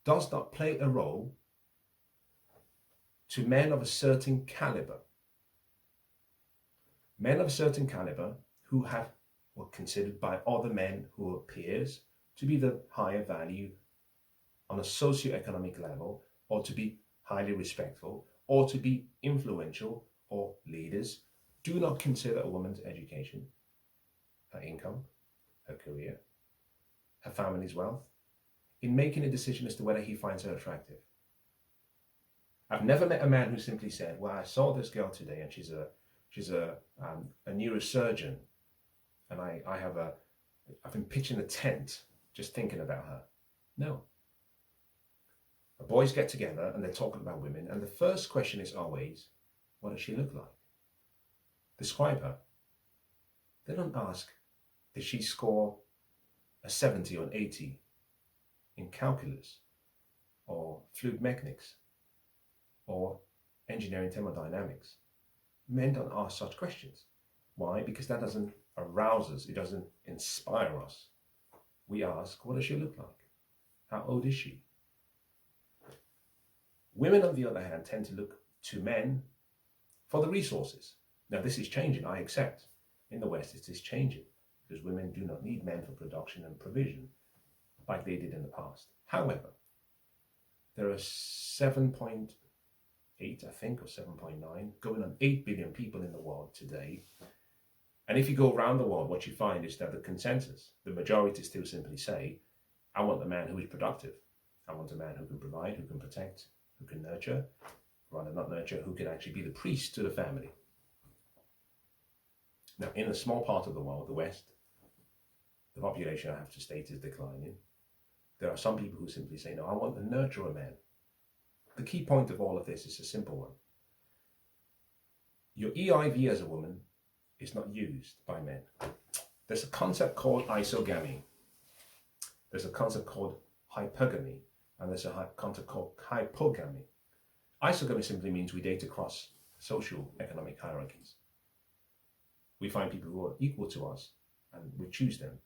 does not play a role to men of a certain caliber. Men of a certain caliber who were considered by other men who were peers to be the higher value on a socio-economic level, or to be highly respectful, or to be influential or leaders, do not consider a woman's education, her income, her career, her family's wealth, in making a decision as to whether he finds her attractive. I've never met a man who simply said, well, I saw this girl today and she's a neurosurgeon, and I've been pitching a tent just thinking about her. No. Boys get together and they're talking about women, and the first question is always, what does she look like? Describe her. They don't ask, did she score a 70 or an 80 in calculus or fluid mechanics or engineering thermodynamics? Men don't ask such questions. Why? Because that doesn't arouse us. It doesn't inspire us. We ask, what does she look like? How old is she? Women, on the other hand, tend to look to men for the resources. Now, this is changing, I accept. In the West, it is changing, because women do not need men for production and provision like they did in the past. However, there are 7.8, I think, or 7.9, going on 8 billion people in the world today. And if you go around the world, what you find is that the consensus, the majority still simply say, I want a man who is productive. I want a man who can provide, who can protect, who can nurture, rather not nurture, who can actually be the priest to the family. Now, in a small part of the world, the West, the population, I have to state, is declining. There are some people who simply say, no, I want to nurture a man. The key point of all of this is a simple one. Your EIV as a woman is not used by men. There's a concept called isogamy. There's a concept called hypergamy. And there's a concept called hypogamy. Isogamy simply means we date across social economic hierarchies. We find people who are equal to us and we choose them.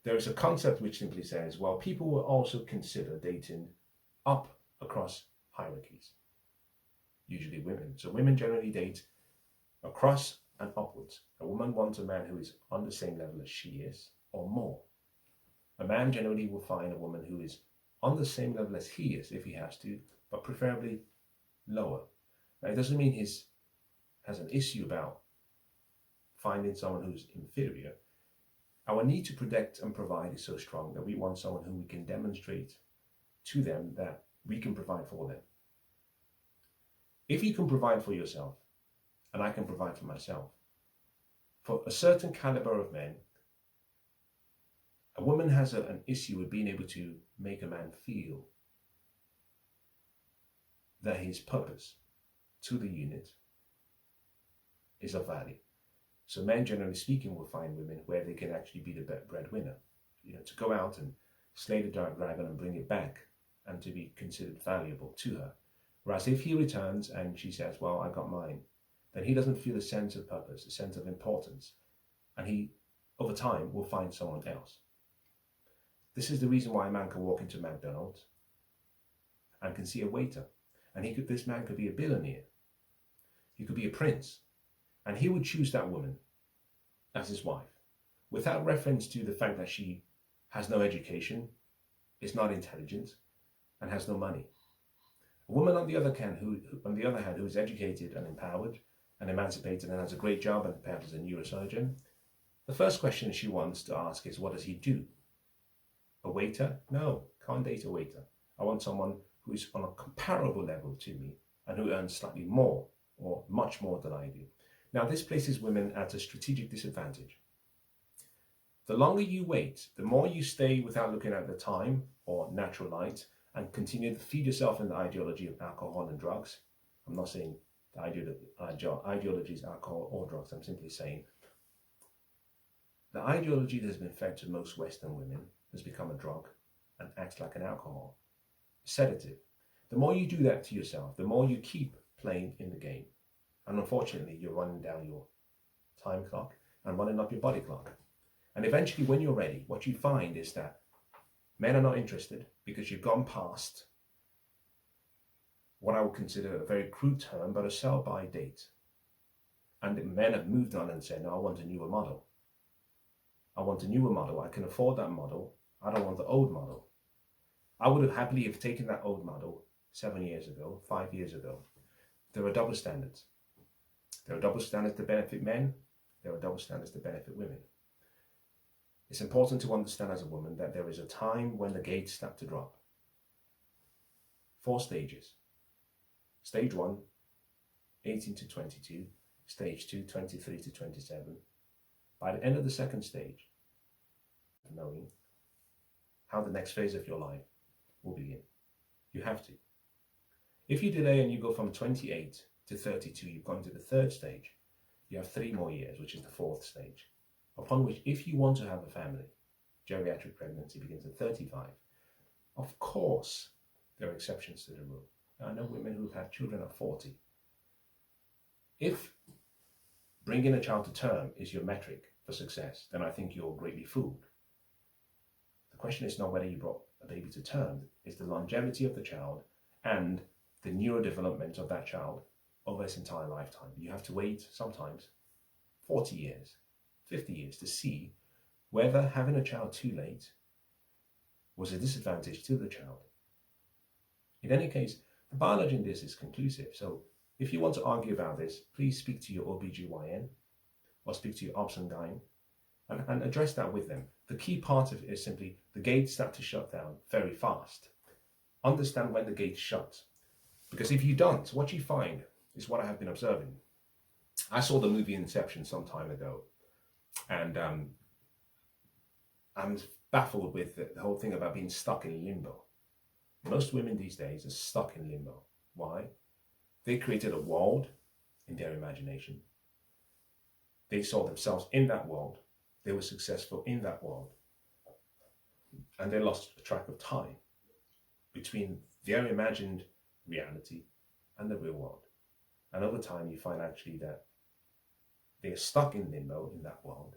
There is a concept which simply says, well, people will also consider dating up across hierarchies, usually women. So women generally date across and upwards. A woman wants a man who is on the same level as she is or more. A man generally will find a woman who is on the same level as he is if he has to, but preferably lower. Now, it doesn't mean he has an issue about finding someone who's inferior. Our need to protect and provide is so strong that we want someone who we can demonstrate to them that we can provide for them. If you can provide for yourself, and I can provide for myself, for a certain caliber of men, a woman has an issue with being able to make a man feel that his purpose to the unit is of value. So men, generally speaking, will find women where they can actually be the breadwinner, to go out and slay the dragon and bring it back and to be considered valuable to her. Whereas if he returns and she says, well, I got mine, then he doesn't feel a sense of purpose, a sense of importance. And he, over time, will find someone else. This is the reason why a man can walk into McDonald's and can see a waiter. And this man could be a billionaire. He could be a prince. And he would choose that woman as his wife, without reference to the fact that she has no education, is not intelligent, and has no money. A woman, on the other hand, who is educated and empowered and emancipated and has a great job and perhaps is a neurosurgeon, the first question she wants to ask is, what does he do? A waiter? No, can't date a waiter. I want someone who is on a comparable level to me and who earns slightly more or much more than I do. Now, this places women at a strategic disadvantage. The longer you wait, the more you stay without looking at the time or natural light and continue to feed yourself in the ideology of alcohol and drugs. I'm not saying the ideology is alcohol or drugs. I'm simply saying the ideology that has been fed to most Western women has become a drug and acts like an alcohol, a sedative. The more you do that to yourself, the more you keep playing in the game. And unfortunately, you're running down your time clock and running up your body clock. And eventually, when you're ready, what you find is that men are not interested because you've gone past what I would consider a very crude term, but a sell-by date. And the men have moved on and said, no, I want a newer model. I want a newer model. I can afford that model. I don't want the old model. I would have happily have taken that old model 7 years ago, 5 years ago. There are double standards. There are double standards to benefit men. There are double standards to benefit women. It's important to understand as a woman that there is a time when the gates start to drop. 4 stages. Stage 1, 18 to 22. Stage 2, 23 to 27. By the end of the second stage, knowing how the next phase of your life will begin. You have to. If you delay and you go from 28 to 32, you've gone to the third stage. You have 3 more years, which is the 4th stage, upon which, if you want to have a family, geriatric pregnancy begins at 35. Of course, there are exceptions to the rule. I know women who've had children at 40. If bringing a child to term is your metric for success, then I think you're greatly fooled. The question is not whether you brought a baby to term, it's the longevity of the child and the neurodevelopment of that child over its entire lifetime. You have to wait sometimes 40 years, 50 years to see whether having a child too late was a disadvantage to the child. In any case, the biology in this is conclusive. So if you want to argue about this, please speak to your OBGYN or speak to your obs and gyn and address that with them. The key part of it is simply the gates start to shut down very fast. Understand when the gates shut. Because if you don't, what you find is what I have been observing. I saw the movie Inception some time ago, and I'm baffled with the whole thing about being stuck in limbo. Most women these days are stuck in limbo. Why? They created a world in their imagination. They saw themselves in that world. They were successful in that world. And they lost track of time between their imagined reality and the real world. And over time, you find actually that they are stuck in limbo in that world,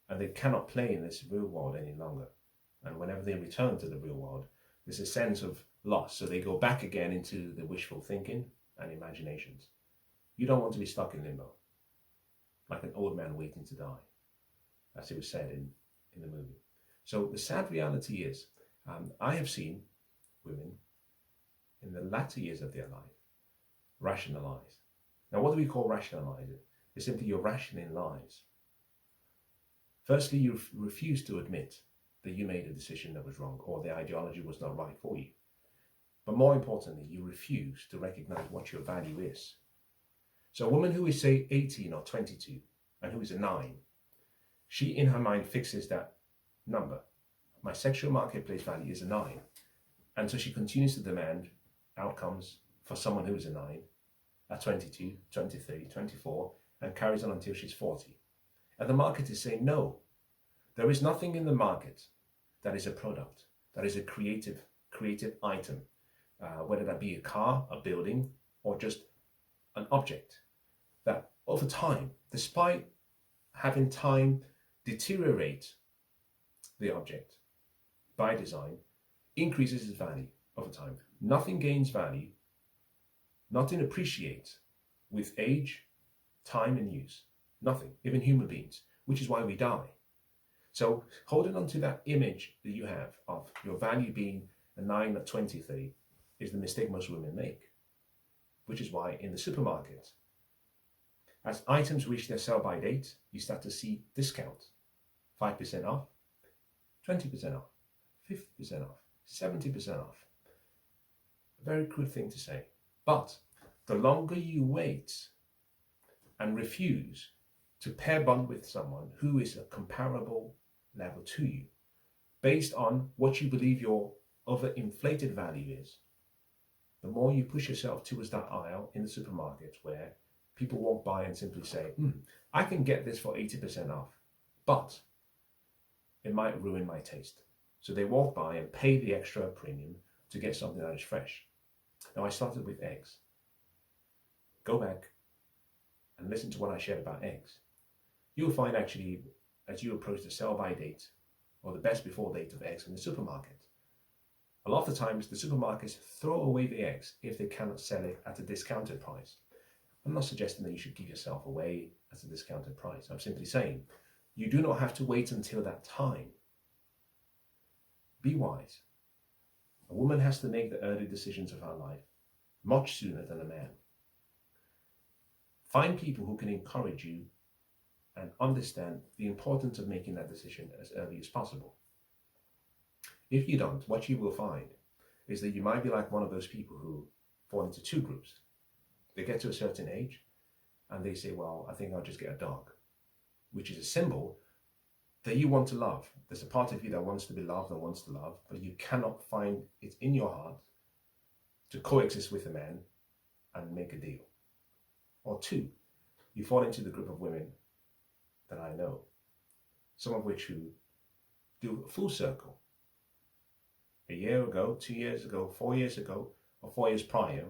and they cannot play in this real world any longer. And whenever they return to the real world, there's a sense of loss. So they go back again into the wishful thinking and imaginations. You don't want to be stuck in limbo, like an old man waiting to die, as it was said in the movie. So the sad reality is, I have seen women in the latter years of their life rationalize. Now, what do we call rationalizing? It's simply you're rationing lies. Firstly, you refuse to admit that you made a decision that was wrong or the ideology was not right for you. But more importantly, you refuse to recognize what your value is. So a woman who is, say, 18 or 22 and who is a 9, she in her mind fixes that number. My sexual marketplace value is a 9. And so she continues to demand outcomes for someone who is a 9 at 22, 23, 24, and carries on until she's 40. And the market is saying, no, there is nothing in the market that is a product, that is a creative item, whether that be a car, a building, or just an object, that over time, despite having time deteriorate the object by design, increases its value over time. Nothing gains value, nothing appreciates with age, time, and use. Nothing, even human beings, which is why we die. So holding on to that image that you have of your value being a 9 at 23 is the mistake most women make, which is why in the supermarket, as items reach their sell-by date, you start to see discounts. 5% off, 20% off, 50% off, 70% off. A very crude thing to say. But the longer you wait and refuse to pair bond with someone who is a comparable level to you, based on what you believe your overinflated value is, the more you push yourself towards that aisle in the supermarket where people walk by and simply say, I can get this for 80% off, but it might ruin my taste. So they walk by and pay the extra premium to get something that is fresh. Now, I started with eggs. go back and listen to what I shared about eggs. You'll find actually, as you approach the sell-by date or the best before date of eggs in the supermarket, a lot of the times the supermarkets throw away the eggs if they cannot sell it at a discounted price. I'm not suggesting that you should give yourself away at a discounted price. I'm simply saying you do not have to wait until that time. Be wise. A woman has to make the early decisions of her life much sooner than a man. Find people who can encourage you and understand the importance of making that decision as early as possible. If you don't, what you will find is that you might be like one of those people who fall into two groups. They get to a certain age and they say, well, I think I'll just get a dog, which is a symbol that you want to love. There's a part of you that wants to be loved and wants to love, but you cannot find it in your heart to coexist with a man and make a deal. Or two, you fall into the group of women that I know, some of which who do a full circle. A year ago, 2 years ago, 4 years ago, or 4 years prior,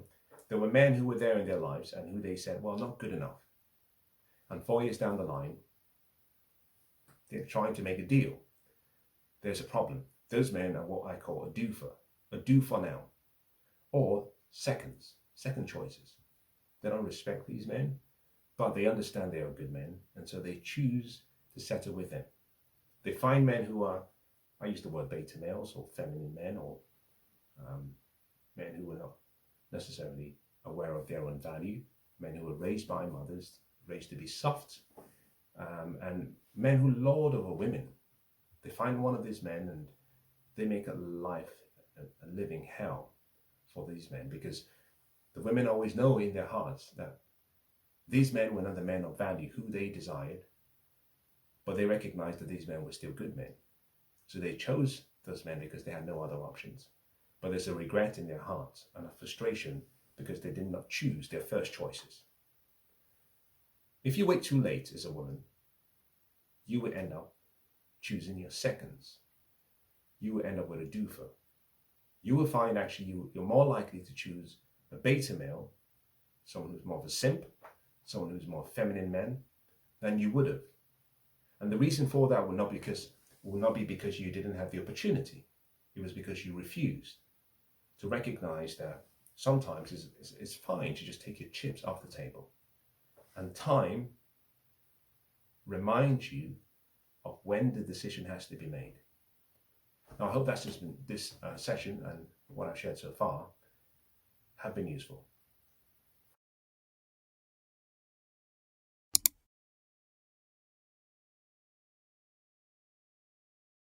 there were men who were there in their lives and who they said, well, not good enough. And 4 years down the line, they're trying to make a deal. There's a problem. Those men are what I call a do for now, or second choices. They don't respect these men, but they understand they are good men, and so they choose to settle with them. They find men who are, I use the word beta males or feminine men, or men who are not necessarily aware of their own value, men who were raised by mothers, raised to be soft, and men who lord over women. They find one of these men and they make a life, a living hell for these men, because the women always know in their hearts that these men were not the men of value who they desired, but they recognized that these men were still good men. So they chose those men because they had no other options. But there's a regret in their hearts and a frustration because they did not choose their first choices. If you wait too late as a woman, you will end up choosing your seconds. You will end up with a doofer. You will find actually you're more likely to choose a beta male, someone who's more of a simp, someone who's more feminine man, than you would have. And the reason for that will not be because you didn't have the opportunity. It was because you refused to recognize that sometimes it's fine to just take your chips off the table. And time reminds you of when the decision has to be made. Now, I hope that's just been this session and what I've shared so far have been useful.